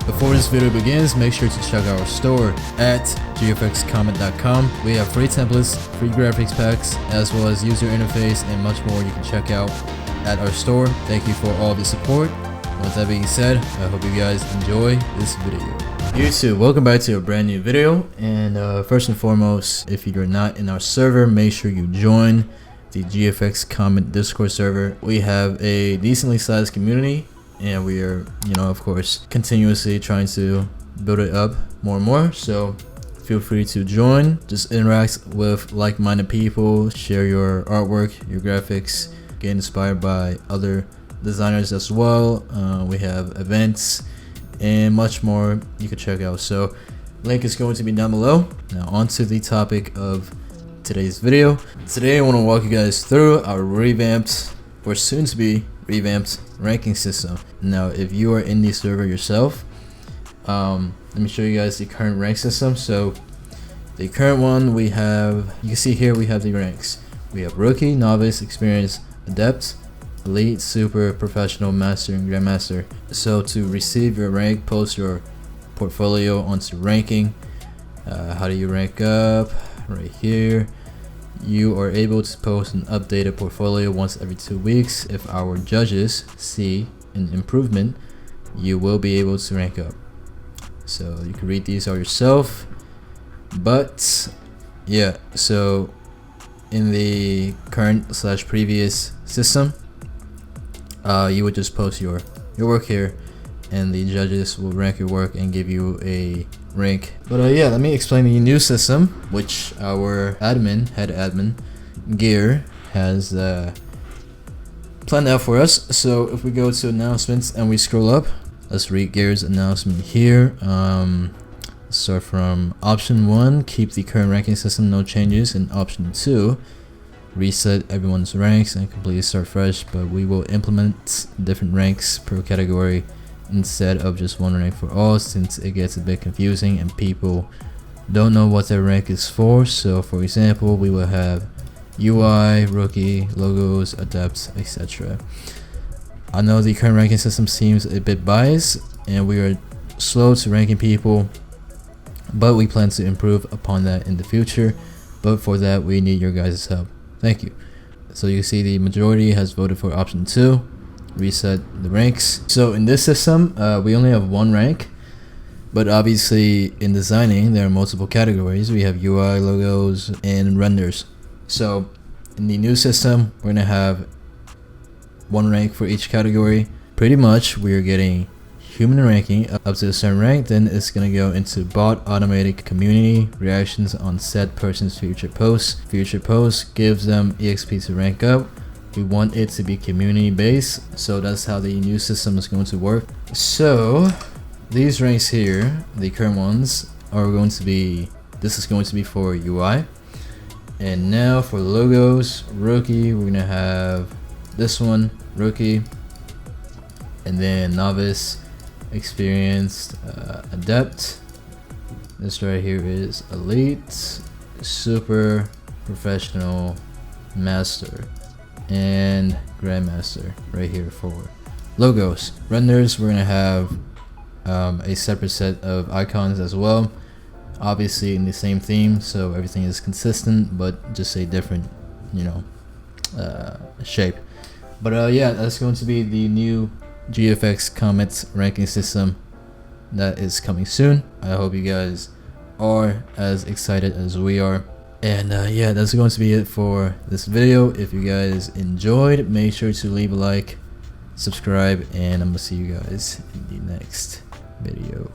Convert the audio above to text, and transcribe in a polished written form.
Before this video begins, make sure to check out our store at gfxcomet.com. We have free templates, free graphics packs, as well as user interface and much more you can check out at our store. Thank you for all the support. With that being said, I hope you guys enjoy this video. YouTube, welcome back to a brand new video. And first and foremost, if you're not in our server, make sure you join the GFX COMET Discord server. We have a decently sized community, and we are, of course, continuously trying to build it up more and more. So feel free to join. Just interact with like-minded people, share your artwork, your graphics, get inspired by other designers as well. We have events and much more you can check out. So link is going to be down below. Now on to the topic of today's video. Today I want to walk you guys through our revamped, or soon to be revamped, ranking system. Now if you are in the server yourself, let me show you guys the current rank system. So the current one, we have, you can see here, we have the ranks. We have rookie, novice, experienced, adept, elite, super, professional, master, and grandmaster. So to receive your rank, post your portfolio onto ranking. How do you rank up? Right here. You are able to post an updated portfolio once every 2 weeks. If our judges see an improvement, you will be able to rank up. So you can read these out yourself. But yeah, so in the current / previous system, you would just post your work here, and the judges will rank your work and give you a rank. But yeah, let me explain the new system, which our head admin Gear has planned out for us. So if we go to announcements and we scroll up, let's read Gear's announcement here. Start from option 1, keep the current ranking system, no changes. And option 2, reset everyone's ranks and completely start fresh, but we will implement different ranks per category instead of just one rank for all, since it gets a bit confusing and people don't know what their rank is for. So for example, we will have UI, rookie, logos, adept, etc. I know the current ranking system seems a bit biased and we are slow to ranking people, but we plan to improve upon that in the future. But for that, we need your guys' help. Thank you. So you see the majority has voted for option 2, reset the ranks. So in this system, we only have one rank, but obviously in designing there are multiple categories. We have UI, logos, and renders. So in the new system, we're gonna have one rank for each category. Pretty much we're getting human ranking up to a certain rank, then it's gonna go into bot automated community reactions on said person's future posts. Future posts gives them EXP to rank up. We want it to be community based, so that's how the new system is going to work. So these ranks here, the current ones, are going to be, this is going to be for UI. And now for logos, rookie, we're gonna have this one, rookie, and then novice, experienced, adept. This right here is elite, super, professional, master, and grandmaster right here for logos. Renders, we're gonna have a separate set of icons as well, obviously in the same theme, so everything is consistent but just a different shape. But yeah, that's going to be the new GFX COMET ranking system that is coming soon. I hope you guys are as excited as we are. And yeah, that's going to be it for this video. If you guys enjoyed, make sure to leave a like, subscribe, and I'm gonna see you guys in the next video.